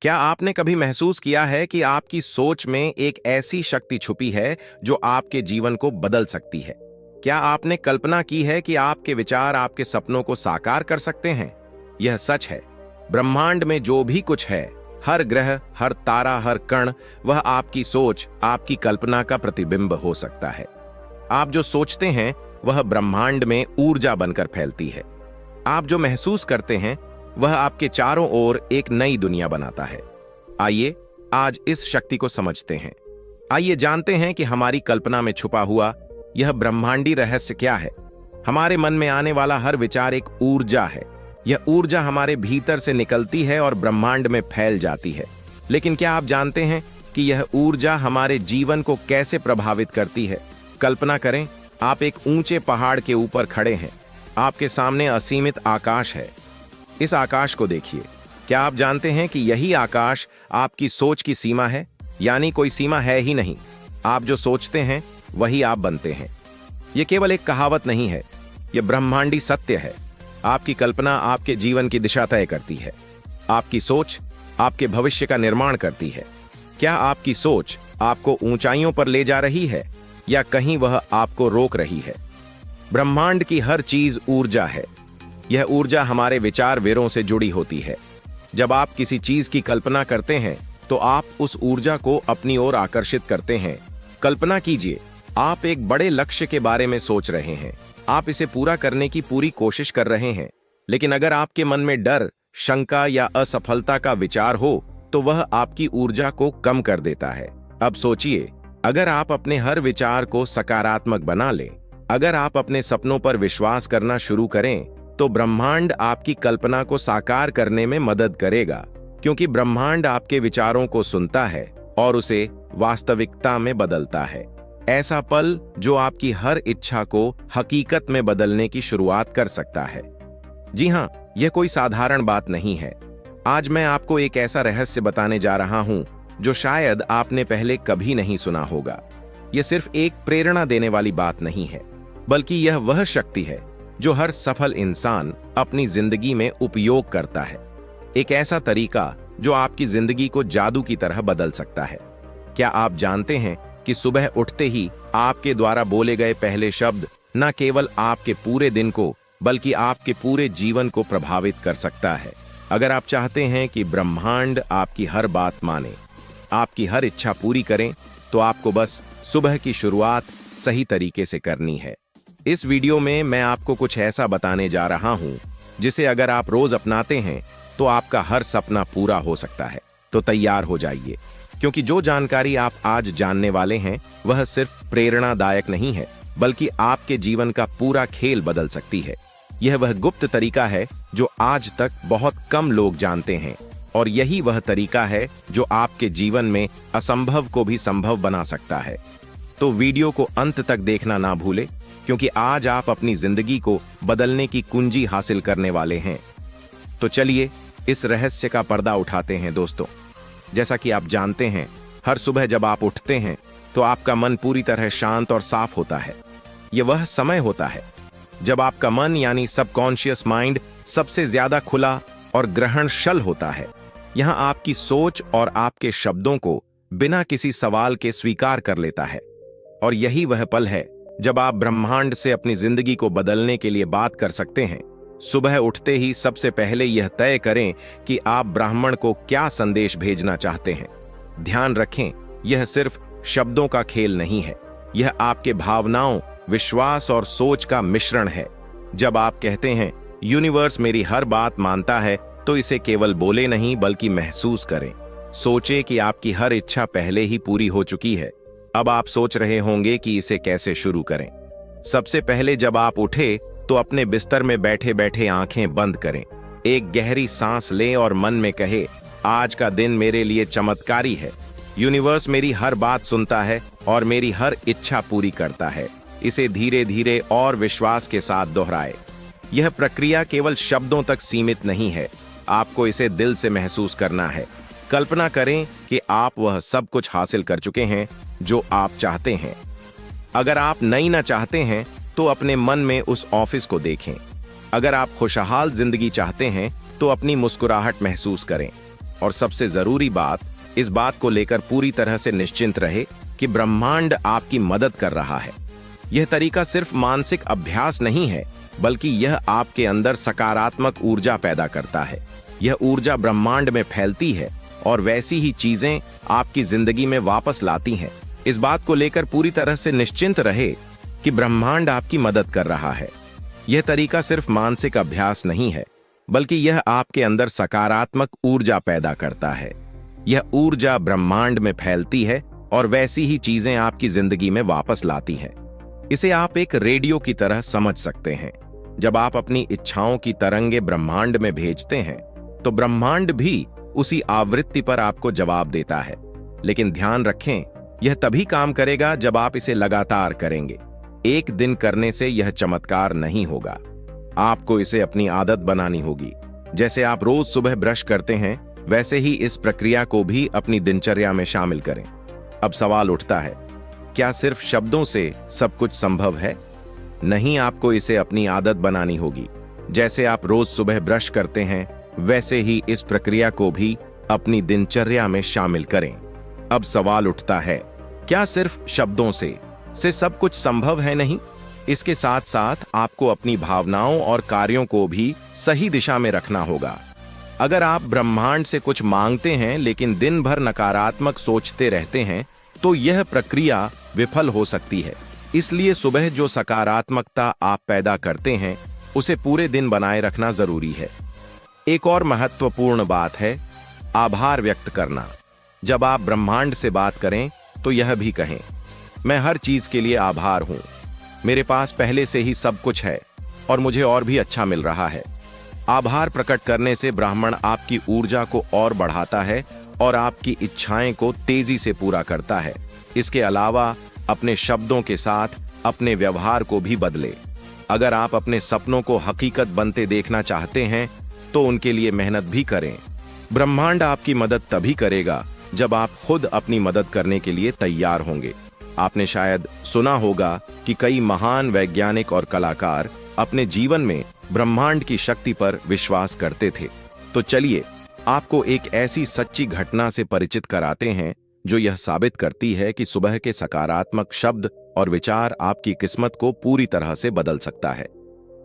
क्या आपने कभी महसूस किया है कि आपकी सोच में एक ऐसी शक्ति छुपी है जो आपके जीवन को बदल सकती है? क्या आपने कल्पना की है कि आपके विचार आपके सपनों को साकार कर सकते हैं? यह सच है। ब्रह्मांड में जो भी कुछ है, हर ग्रह, हर तारा, हर कण, वह आपकी सोच, आपकी कल्पना का प्रतिबिंब हो सकता है। आप जो सोचते हैं वह ब्रह्मांड में ऊर्जा बनकर फैलती है। आप जो महसूस करते हैं वह आपके चारों ओर एक नई दुनिया बनाता है। आइए आज इस शक्ति को समझते हैं। आइए जानते हैं कि हमारी कल्पना में छुपा हुआ यह ब्रह्मांडी रहस्य क्या है। हमारे मन में आने वाला हर विचार एक ऊर्जा है। यह ऊर्जा हमारे भीतर से निकलती है और ब्रह्मांड में फैल जाती है। लेकिन क्या आप जानते हैं कि यह ऊर्जा हमारे जीवन को कैसे प्रभावित करती है? कल्पना करें, आप एक ऊंचे पहाड़ के ऊपर खड़े हैं। आपके सामने असीमित आकाश है। इस आकाश को देखिए। क्या आप जानते हैं कि यही आकाश आपकी सोच की सीमा है? यानी कोई सीमा है ही नहीं। आप जो सोचते हैं वही आप बनते हैं। यह केवल एक कहावत नहीं है, यह ब्रह्मांडी सत्य है। आपकी कल्पना आपके जीवन की दिशा तय करती है। आपकी सोच आपके भविष्य का निर्माण करती है। क्या आपकी सोच आपको ऊंचाइयों पर ले जा रही है या कहीं वह आपको रोक रही है? ब्रह्मांड की हर चीज ऊर्जा है। यह ऊर्जा हमारे विचार वेरों से जुड़ी होती है। जब आप किसी चीज की कल्पना करते हैं तो आप उस ऊर्जा को अपनी ओर आकर्षित करते हैं। कल्पना कीजिए, आप एक बड़े लक्ष्य के बारे में सोच रहे हैं। आप इसे पूरा करने की पूरी कोशिश कर रहे हैं, लेकिन अगर आपके मन में डर, शंका या असफलता का विचार हो तो वह आपकी ऊर्जा को कम कर देता है। अब सोचिए, अगर आप अपने हर विचार को सकारात्मक बना लें, अगर आप अपने सपनों पर विश्वास करना शुरू करें, तो ब्रह्मांड आपकी कल्पना को साकार करने में मदद करेगा, क्योंकि ब्रह्मांड आपके विचारों को सुनता है और उसे वास्तविकता में बदलता है। ऐसा पल जो आपकी हर इच्छा को हकीकत में बदलने की शुरुआत कर सकता है। जी हां, यह कोई साधारण बात नहीं है। आज मैं आपको एक ऐसा रहस्य बताने जा रहा हूं जो शायद आपने पहले कभी नहीं सुना होगा। यह सिर्फ एक प्रेरणा देने वाली बात नहीं है, बल्कि यह वह शक्ति है जो हर सफल इंसान अपनी जिंदगी में उपयोग करता है। एक ऐसा तरीका जो आपकी जिंदगी को जादू की तरह बदल सकता है। क्या आप जानते हैं कि सुबह उठते ही आपके द्वारा बोले गए पहले शब्द न केवल आपके पूरे दिन को बल्कि आपके पूरे जीवन को प्रभावित कर सकता है? अगर आप चाहते हैं कि ब्रह्मांड आपकी हर बात माने, आपकी हर इच्छा पूरी करें, तो आपको बस सुबह की शुरुआत सही तरीके से करनी है। इस वीडियो में मैं आपको कुछ ऐसा बताने जा रहा हूं जिसे अगर आप रोज अपनाते हैं तो आपका हर सपना पूरा हो सकता है। तो तैयार हो जाइए, क्योंकि जो जानकारी आप आज जानने वाले हैं वह सिर्फ प्रेरणादायक नहीं है, बल्कि आपके जीवन का पूरा खेल बदल सकती है। यह वह गुप्त तरीका है जो आज तक बहुत कम लोग जानते हैं, और यही वह तरीका है जो आपके जीवन में असंभव को भी संभव बना सकता है। तो वीडियो को अंत तक देखना ना भूले, क्योंकि आज आप अपनी जिंदगी को बदलने की कुंजी हासिल करने वाले हैं। तो चलिए इस रहस्य का पर्दा उठाते हैं दोस्तों। जैसा कि आप जानते हैं, हर सुबह जब आप उठते हैं तो आपका मन पूरी तरह शांत और साफ होता है। यह वह समय होता है जब आपका मन यानी सबकॉन्शियस माइंड सबसे ज्यादा खुला और ग्रहणशील होता है। यहां आपकी सोच और आपके शब्दों को बिना किसी सवाल के स्वीकार कर लेता है। और यही वह पल है जब आप ब्रह्मांड से अपनी जिंदगी को बदलने के लिए बात कर सकते हैं। सुबह उठते ही सबसे पहले यह तय करें कि आप ब्राह्मण को क्या संदेश भेजना चाहते हैं। ध्यान रखें, यह सिर्फ शब्दों का खेल नहीं है, यह आपके भावनाओं, विश्वास और सोच का मिश्रण है। जब आप कहते हैं यूनिवर्स मेरी हर बात मानता है, तो इसे केवल बोले नहीं बल्कि महसूस करें। सोचे कि आपकी हर इच्छा पहले ही पूरी हो चुकी है। अब आप सोच रहे होंगे कि इसे कैसे शुरू करें। सबसे पहले जब आप उठे तो अपने बिस्तर में बैठे बैठे आंखें बंद करें। एक गहरी सांस लें और मन में कहे, आज का दिन मेरे लिए चमत्कारी है। यूनिवर्स मेरी हर बात सुनता है और मेरी हर इच्छा पूरी करता है। इसे धीरे धीरे और विश्वास के साथ दोहराए। यह प्रक्रिया केवल शब्दों तक सीमित नहीं है, आपको इसे दिल से महसूस करना है। कल्पना करें कि आप वह सब कुछ हासिल कर चुके हैं जो आप चाहते हैं। अगर आप नई ना चाहते हैं तो अपने मन में उस ऑफिस को देखें। अगर आप खुशहाल जिंदगी चाहते हैं तो अपनी मुस्कुराहट महसूस करें। और सबसे जरूरी बात, इस बात को लेकर पूरी तरह से निश्चिंत रहे कि ब्रह्मांड आपकी मदद कर रहा है। यह तरीका सिर्फ मानसिक अभ्यास नहीं है, बल्कि यह आपके अंदर सकारात्मक ऊर्जा पैदा करता है। यह ऊर्जा ब्रह्मांड में फैलती है और वैसी ही चीजें आपकी जिंदगी में वापस लाती हैं। इस बात को लेकर पूरी तरह से निश्चिंत रहे कि ब्रह्मांड आपकी मदद कर रहा है। यह तरीका सिर्फ मानसिक अभ्यास नहीं है, बल्कि यह आपके अंदर सकारात्मक ऊर्जा पैदा करता है। यह ऊर्जा ब्रह्मांड में फैलती है और वैसी ही चीजें आपकी जिंदगी में वापस लाती हैं। इसे आप एक रेडियो की तरह समझ सकते हैं। जब आप अपनी इच्छाओं की तरंगे ब्रह्मांड में भेजते हैं, तो ब्रह्मांड भी उसी आवृत्ति पर आपको जवाब देता है। लेकिन ध्यान रखें, यह तभी काम करेगा जब आप इसे लगातार करेंगे। एक दिन करने से यह चमत्कार नहीं होगा। आपको इसे अपनी आदत बनानी होगी। जैसे आप रोज सुबह ब्रश करते हैं, वैसे ही इस प्रक्रिया को भी अपनी दिनचर्या में शामिल करें। अब सवाल उठता है, क्या सिर्फ शब्दों से सब कुछ संभव है? नहीं, आपको इसे अपनी आदत बनानी होगी। जैसे आप रोज सुबह ब्रश करते हैं, वैसे ही इस प्रक्रिया को भी अपनी दिनचर्या में शामिल करें। अब सवाल उठता है, क्या सिर्फ शब्दों से सब कुछ संभव है? नहीं, इसके साथ साथ आपको अपनी भावनाओं और कार्यों को भी सही दिशा में रखना होगा। अगर आप ब्रह्मांड से कुछ मांगते हैं लेकिन दिन भर नकारात्मक सोचते रहते हैं, तो यह प्रक्रिया विफल हो सकती है। इसलिए सुबह जो सकारात्मकता आप पैदा करते हैं, उसे पूरे दिन बनाए रखना जरूरी है। एक और महत्वपूर्ण बात है आभार व्यक्त करना। जब आप ब्रह्मांड से बात करें, तो यह भी कहें, मैं हर चीज के लिए आभार हूं। मेरे पास पहले से ही सब कुछ है और मुझे और भी अच्छा मिल रहा है। आभार प्रकट करने से ब्रह्मांड आपकी ऊर्जा को और बढ़ाता है और आपकी इच्छाएं को तेजी से पूरा करता है। इसके अलावा अपने शब्दों के साथ अपने व्यवहार को भी बदले। अगर आप अपने सपनों को हकीकत बनते देखना चाहते हैं, तो उनके लिए मेहनत भी करें। ब्रह्मांड आपकी मदद तभी करेगा जब आप खुद अपनी मदद करने के लिए तैयार होंगे। आपने शायद सुना होगा कि कई महान वैज्ञानिक और कलाकार अपने जीवन में ब्रह्मांड की शक्ति पर विश्वास करते थे। तो चलिए आपको एक ऐसी सच्ची घटना से परिचित कराते हैं जो यह साबित करती है कि सुबह के सकारात्मक शब्द और विचार आपकी किस्मत को पूरी तरह से बदल सकता है।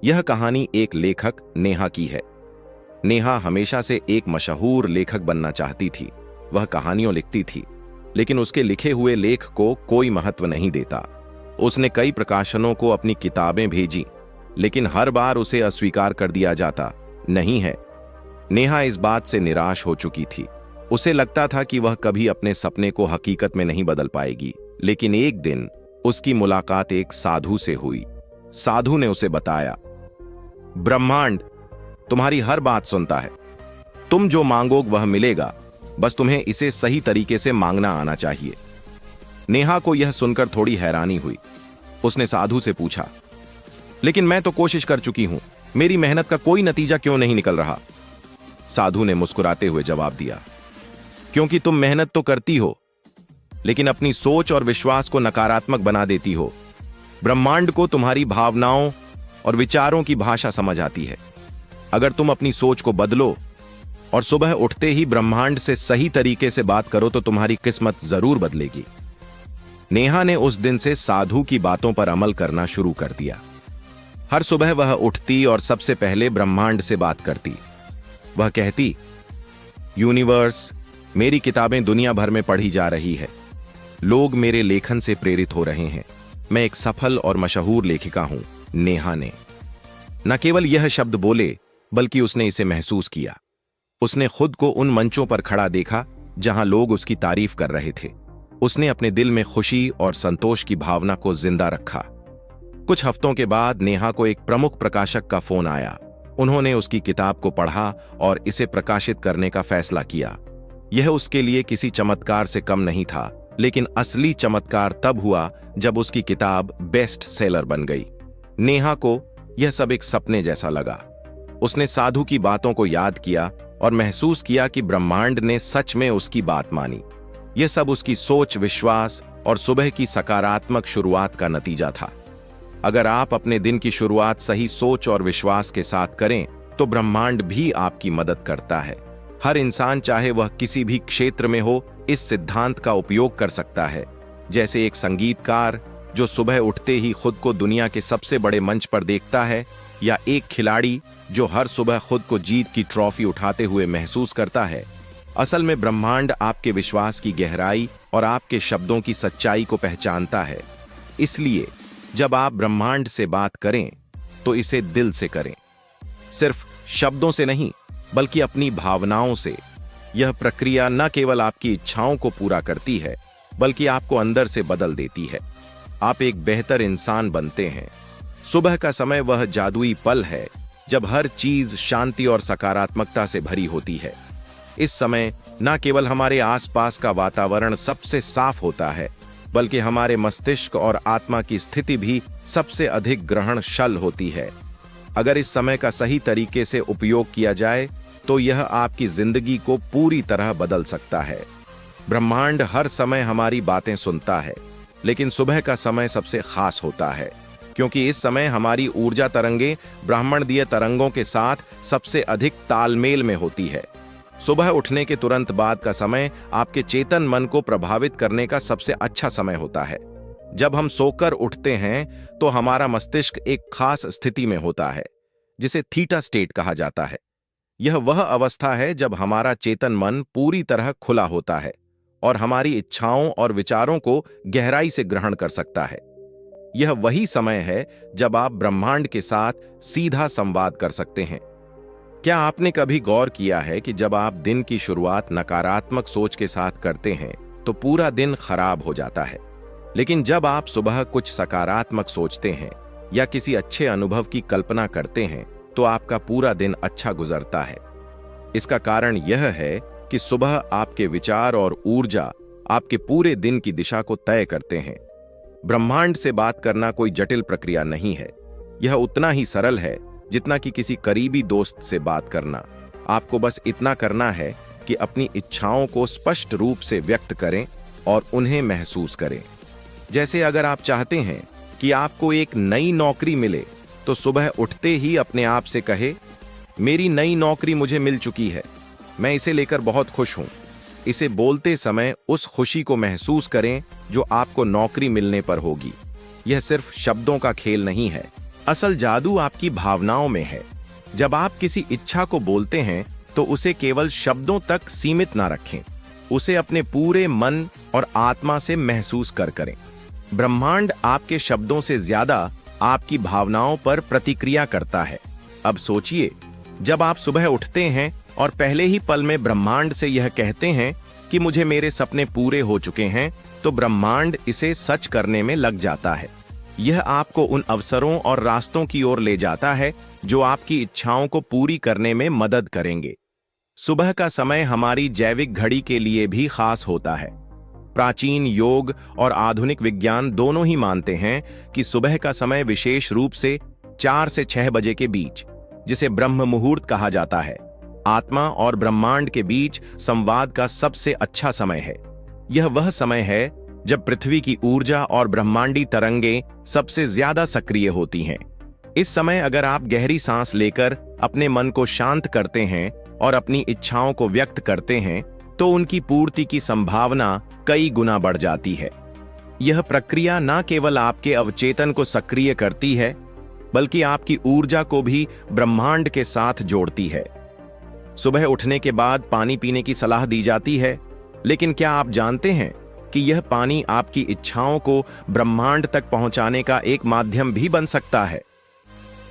यह कहानी एक लेखक नेहा की है। नेहा हमेशा से एक मशहूर लेखक बनना चाहती थी। वह कहानियां लिखती थी, लेकिन उसके लिखे हुए लेख को कोई महत्व नहीं देता। उसने कई प्रकाशनों को अपनी किताबें भेजी, लेकिन हर बार उसे अस्वीकार कर दिया जाता। नहीं है, नेहा इस बात से निराश हो चुकी थी। उसे लगता था कि वह कभी अपने सपने को हकीकत में नहीं बदल पाएगी। लेकिन एक दिन उसकी मुलाकात एक साधु से हुई। साधु ने उसे बताया, ब्रह्मांड तुम्हारी हर बात सुनता है। तुम जो मांगोगे वह मिलेगा, बस तुम्हें इसे सही तरीके से मांगना आना चाहिए। नेहा को यह सुनकर थोड़ी हैरानी हुई। उसने साधु से पूछा, लेकिन मैं तो कोशिश कर चुकी हूं, मेरी मेहनत का कोई नतीजा क्यों नहीं निकल रहा? साधु ने मुस्कुराते हुए जवाब दिया, क्योंकि तुम मेहनत तो करती हो, लेकिन अपनी सोच और विश्वास को नकारात्मक बना देती हो। ब्रह्मांड को तुम्हारी भावनाओं और विचारों की भाषा समझ आती है। अगर तुम अपनी सोच को बदलो और सुबह उठते ही ब्रह्मांड से सही तरीके से बात करो, तो तुम्हारी किस्मत जरूर बदलेगी। नेहा ने उस दिन से साधु की बातों पर अमल करना शुरू कर दिया। हर सुबह वह उठती और सबसे पहले ब्रह्मांड से बात करती। वह कहती, यूनिवर्स, मेरी किताबें दुनिया भर में पढ़ी जा रही है। लोग मेरे लेखन से प्रेरित हो रहे हैं। मैं एक सफल और मशहूर लेखिका हूं। नेहा ने न केवल यह शब्द बोले, बल्कि उसने इसे महसूस किया। उसने खुद को उन मंचों पर खड़ा देखा जहां लोग उसकी तारीफ कर रहे थे। उसने अपने दिल में खुशी और संतोष की भावना को जिंदा रखा। कुछ हफ्तों के बाद नेहा को एक प्रमुख प्रकाशक का फोन आया। उन्होंने उसकी किताब को पढ़ा और इसे प्रकाशित करने का फैसला किया। यह उसके लिए किसी चमत्कार से कम नहीं था, लेकिन असली चमत्कार तब हुआ जब उसकी किताब बेस्ट सेलर बन गई। नेहा को यह सब एक सपने जैसा लगा। उसने साधु की बातों को याद किया और महसूस किया कि ब्रह्मांड ने सच में उसकी बात मानी। यह सब उसकी सोच, विश्वास और सुबह की सकारात्मक शुरुआत का नतीजा था। अगर आप अपने दिन की शुरुआत सही सोच और विश्वास के साथ करें, तो ब्रह्मांड भी आपकी मदद करता है। हर इंसान चाहे वह किसी भी क्षेत्र में हो इस सिद्धांत का उपयोग कर सकता है। जैसे एक संगीतकार जो सुबह उठते ही खुद को दुनिया के सबसे बड़े मंच पर देखता है, या एक खिलाड़ी जो हर सुबह खुद को जीत की ट्रॉफी उठाते हुए महसूस करता है। असल में ब्रह्मांड आपके विश्वास की गहराई और आपके शब्दों की सच्चाई को पहचानता है। इसलिए जब आप ब्रह्मांड से बात करें तो इसे दिल से करें, सिर्फ शब्दों से नहीं बल्कि अपनी भावनाओं से। यह प्रक्रिया न केवल आपकी इच्छाओं को पूरा करती है बल्कि आपको अंदर से बदल देती है। आप एक बेहतर इंसान बनते हैं। सुबह का समय वह जादुई पल है जब हर चीज शांति और सकारात्मकता से भरी होती है। इस समय न केवल हमारे आसपास का वातावरण सबसे साफ होता है बल्कि हमारे मस्तिष्क और आत्मा की स्थिति भी सबसे अधिक ग्रहणशील होती है। अगर इस समय का सही तरीके से उपयोग किया जाए तो यह आपकी जिंदगी को पूरी तरह बदल सकता है। ब्रह्मांड हर समय हमारी बातें सुनता है, लेकिन सुबह का समय सबसे खास होता है क्योंकि इस समय हमारी ऊर्जा तरंगें ब्रह्मांडीय तरंगों के साथ सबसे अधिक तालमेल में होती है। सुबह उठने के तुरंत बाद का समय आपके चेतन मन को प्रभावित करने का सबसे अच्छा समय होता है। जब हम सोकर उठते हैं तो हमारा मस्तिष्क एक खास स्थिति में होता है जिसे थीटा स्टेट कहा जाता है। यह वह अवस्था है जब हमारा चेतन मन पूरी तरह खुला होता है और हमारी इच्छाओं और विचारों को गहराई से ग्रहण कर सकता है। यह वही समय है जब आप ब्रह्मांड के साथ सीधा संवाद कर सकते हैं। क्या आपने कभी गौर किया है कि जब आप दिन की शुरुआत नकारात्मक सोच के साथ करते हैं तो पूरा दिन खराब हो जाता है, लेकिन जब आप सुबह कुछ सकारात्मक सोचते हैं या किसी अच्छे अनुभव की कल्पना करते हैं तो आपका पूरा दिन अच्छा गुजरता है। इसका कारण यह है कि सुबह आपके विचार और ऊर्जा आपके पूरे दिन की दिशा को तय करते हैं। ब्रह्मांड से बात करना कोई जटिल प्रक्रिया नहीं है। यह उतना ही सरल है जितना कि किसी करीबी दोस्त से बात करना। आपको बस इतना करना है कि अपनी इच्छाओं को स्पष्ट रूप से व्यक्त करें और उन्हें महसूस करें। जैसे अगर आप चाहते हैं कि आपको एक नई नौकरी मिले तो सुबह उठते ही अपने आप से कहे, मेरी नई नौकरी मुझे मिल चुकी है, मैं इसे लेकर बहुत खुश हूं। इसे बोलते समय उस खुशी को महसूस करें जो आपको नौकरी मिलने पर होगी। यह सिर्फ शब्दों का खेल नहीं है, असल जादू आपकी भावनाओं में है। जब आप किसी इच्छा को बोलते हैं तो उसे केवल शब्दों तक सीमित ना रखें, उसे अपने पूरे मन और आत्मा से महसूस करें। ब्रह्मांड आपके शब्दों से ज्यादा आपकी भावनाओं पर प्रतिक्रिया करता है। अब सोचिए, जब आप सुबह उठते हैं और पहले ही पल में ब्रह्मांड से यह कहते हैं कि मुझे मेरे सपने पूरे हो चुके हैं, तो ब्रह्मांड इसे सच करने में लग जाता है। यह आपको उन अवसरों और रास्तों की ओर ले जाता है जो आपकी इच्छाओं को पूरी करने में मदद करेंगे। सुबह का समय हमारी जैविक घड़ी के लिए भी खास होता है। प्राचीन योग और आधुनिक विज्ञान दोनों ही मानते हैं कि सुबह का समय विशेष रूप से 4 से 6 बजे के बीच, जिसे ब्रह्म मुहूर्त कहा जाता है, आत्मा और ब्रह्मांड के बीच संवाद का सबसे अच्छा समय है। यह वह समय है जब पृथ्वी की ऊर्जा और ब्रह्मांडी तरंगें सबसे ज्यादा सक्रिय होती हैं। इस समय अगर आप गहरी सांस लेकर अपने मन को शांत करते हैं और अपनी इच्छाओं को व्यक्त करते हैं तो उनकी पूर्ति की संभावना कई गुना बढ़ जाती है। यह प्रक्रिया न केवल आपके अवचेतन को सक्रिय करती है बल्कि आपकी ऊर्जा को भी ब्रह्मांड के साथ जोड़ती है। सुबह उठने के बाद पानी पीने की सलाह दी जाती है, लेकिन क्या आप जानते हैं कि यह पानी आपकी इच्छाओं को ब्रह्मांड तक पहुंचाने का एक माध्यम भी बन सकता है?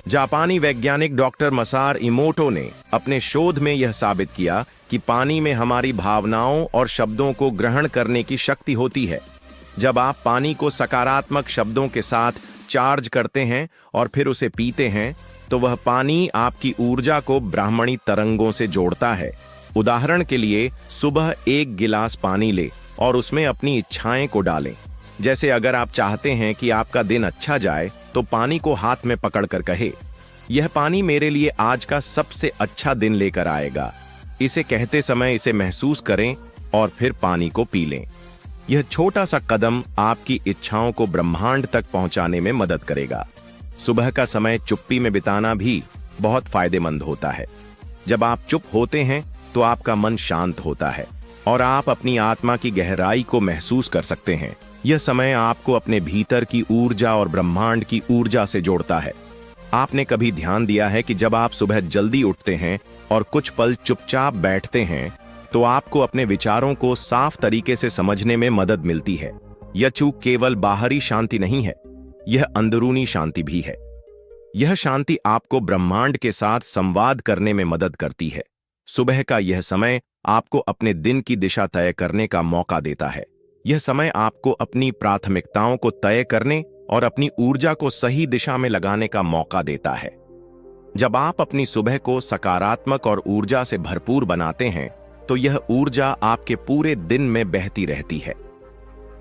जापानी वैज्ञानिक डॉक्टर मसार इमोटो ने अपने शोध में यह साबित किया कि पानी में हमारी भावनाओं और शब्दों को ग्रहण करने की शक्ति होती है। जब आप पानी को सकारात्मक शब्दों के साथ चार्ज करते हैं और फिर उसे पीते हैं तो वह पानी आपकी ऊर्जा को ब्राह्मणी तरंगों से जोड़ता है। उदाहरण के लिए, सुबह एक गिलास पानी ले और उसमें अपनी इच्छाएं को डालें। जैसे अगर आप चाहते हैं कि आपका दिन अच्छा जाए तो पानी को हाथ में पकड़कर कहे, यह पानी मेरे लिए आज का सबसे अच्छा दिन लेकर आएगा। इसे कहते समय इसे महसूस करें और फिर पानी को पी लें। यह छोटा सा कदम आपकी इच्छाओं को ब्रह्मांड तक पहुंचाने में मदद करेगा। सुबह का समय चुप्पी में बिताना भी बहुत फायदेमंद होता है। जब आप चुप होते हैं तो आपका मन शांत होता है और आप अपनी आत्मा की गहराई को महसूस कर सकते हैं। यह समय आपको अपने भीतर की ऊर्जा और ब्रह्मांड की ऊर्जा से जोड़ता है। आपने कभी ध्यान दिया है कि जब आप सुबह जल्दी उठते हैं और कुछ पल चुपचाप बैठते हैं तो आपको अपने विचारों को साफ तरीके से समझने में मदद मिलती है। यह चूक केवल बाहरी शांति नहीं है, यह अंदरूनी शांति भी है। यह शांति आपको ब्रह्मांड के साथ संवाद करने में मदद करती है। सुबह का यह समय आपको अपने दिन की दिशा तय करने का मौका देता है। यह समय आपको अपनी प्राथमिकताओं को तय करने और अपनी ऊर्जा को सही दिशा में लगाने का मौका देता है। जब आप अपनी सुबह को सकारात्मक और ऊर्जा से भरपूर बनाते हैं तो यह ऊर्जा आपके पूरे दिन में बहती रहती है।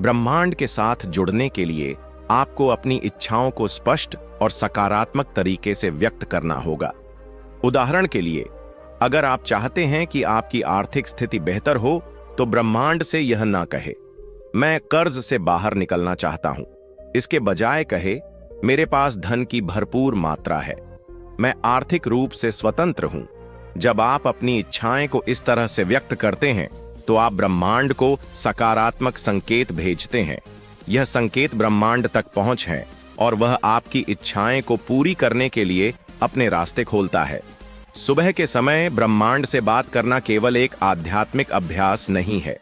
ब्रह्मांड के साथ जुड़ने के लिए आपको अपनी इच्छाओं को स्पष्ट और सकारात्मक तरीके से व्यक्त करना होगा। उदाहरण के लिए, अगर आप चाहते हैं कि आपकी आर्थिक स्थिति बेहतर हो तो ब्रह्मांड से यह ना कहे, मैं कर्ज से बाहर निकलना चाहता हूं। इसके बजाय कहे, मेरे पास धन की भरपूर मात्रा है, मैं आर्थिक रूप से स्वतंत्र हूं। जब आप अपनी इच्छाएं को इस तरह से व्यक्त करते हैं तो आप ब्रह्मांड को सकारात्मक संकेत भेजते हैं। यह संकेत ब्रह्मांड तक पहुंच है और वह आपकी इच्छाएं को पूरी करने के लिए अपने रास्ते खोलता है। सुबह के समय ब्रह्मांड से बात करना केवल एक आध्यात्मिक अभ्यास नहीं है,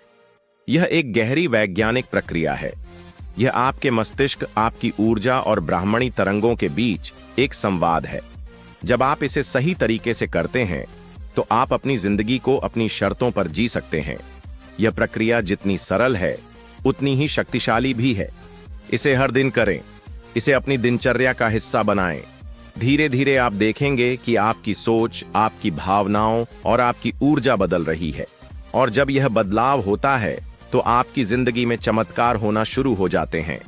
यह एक गहरी वैज्ञानिक प्रक्रिया है। यह आपके मस्तिष्क, आपकी ऊर्जा और ब्राह्मणी तरंगों के बीच एक संवाद है। जब आप इसे सही तरीके से करते हैं तो आप अपनी जिंदगी को अपनी शर्तों पर जी सकते हैं। यह प्रक्रिया जितनी सरल है उतनी ही शक्तिशाली भी है। इसे हर दिन करें, इसे अपनी दिनचर्या का हिस्सा बनाएं। धीरे धीरे आप देखेंगे कि आपकी सोच, आपकी भावनाओं और आपकी ऊर्जा बदल रही है। और जब यह बदलाव होता है तो आपकी जिंदगी में चमत्कार होना शुरू हो जाते हैं।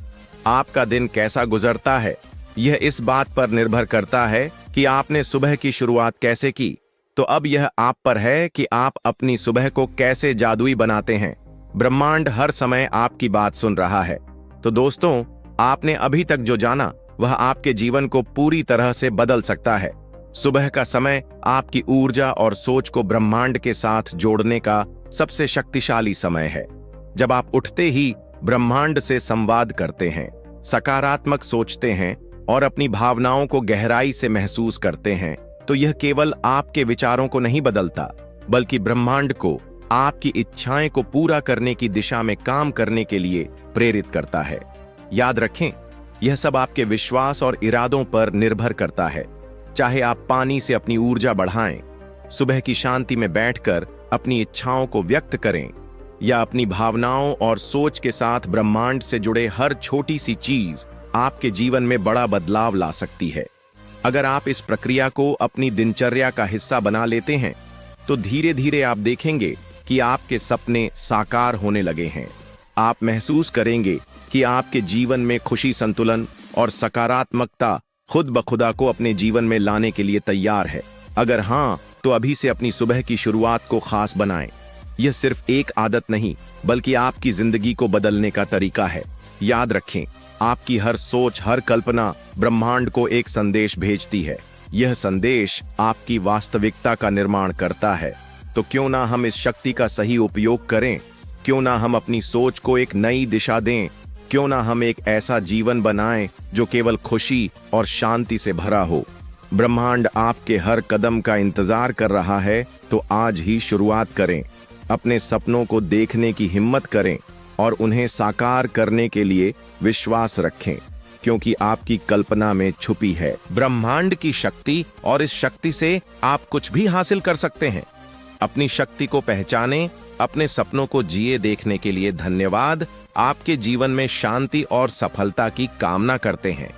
आपका दिन कैसा गुजरता है यह इस बात पर निर्भर करता है कि आपने सुबह की शुरुआत कैसे की। तो अब यह आप पर है कि आप अपनी सुबह को कैसे जादुई बनाते हैं। ब्रह्मांड हर समय आपकी बात सुन रहा है। तो दोस्तों, आपने अभी तक जो जाना वह आपके जीवन को पूरी तरह से बदल सकता है। सुबह का समय आपकी ऊर्जा और सोच को ब्रह्मांड के साथ जोड़ने का सबसे शक्तिशाली समय है। जब आप उठते ही ब्रह्मांड से संवाद करते हैं, सकारात्मक सोचते हैं और अपनी भावनाओं को गहराई से महसूस करते हैं तो यह केवल आपके विचारों को नहीं बदलता, बल्कि ब्रह्मांड को आपकी इच्छाएं को पूरा करने की दिशा में काम करने के लिए प्रेरित करता है। याद रखें, यह सब आपके विश्वास और इरादों पर निर्भर करता है। चाहे आप पानी से अपनी ऊर्जा बढ़ाएं, सुबह की शांति में बैठकर अपनी इच्छाओं को व्यक्त करें, या अपनी भावनाओं और सोच के साथ ब्रह्मांड से जुड़े हर छोटी सी चीज आपके जीवन में बड़ा बदलाव ला सकती है। अगर आप इस प्रक्रिया को अपनी दिनचर्या का हिस्सा बना लेते हैं तो धीरे धीरे आप देखेंगे कि आपके सपने साकार होने लगे हैं। आप महसूस करेंगे कि आपके जीवन में खुशी, संतुलन और सकारात्मकता खुद ब खुदा को अपने जीवन में लाने के लिए तैयार है। अगर हाँ, तो अभी से अपनी सुबह की शुरुआत को खास बनाएं। यह सिर्फ एक आदत नहीं, बल्कि आपकी जिंदगी को बदलने का तरीका है। याद रखें, आपकी हर सोच, हर कल्पना ब्रह्मांड को एक संदेश भेजती है। यह संदेश आपकी वास्तविकता का निर्माण करता है। तो क्यों ना हम इस शक्ति का सही उपयोग करें, क्यों ना हम अपनी सोच को एक नई दिशा दें, क्यों ना हम एक ऐसा जीवन बनाएं जो केवल खुशी और शांति से भरा हो। ब्रह्मांड आपके हर कदम का इंतजार कर रहा है, तो आज ही शुरुआत करें। अपने सपनों को देखने की हिम्मत करें और उन्हें साकार करने के लिए विश्वास रखें, क्योंकि आपकी कल्पना में छुपी है ब्रह्मांड की शक्ति, और इस शक्ति से आप कुछ भी हासिल कर सकते हैं। अपनी शक्ति को पहचानें, अपने सपनों को जिए देखने के लिए धन्यवाद। आपके जीवन में शांति और सफलता की कामना करते हैं।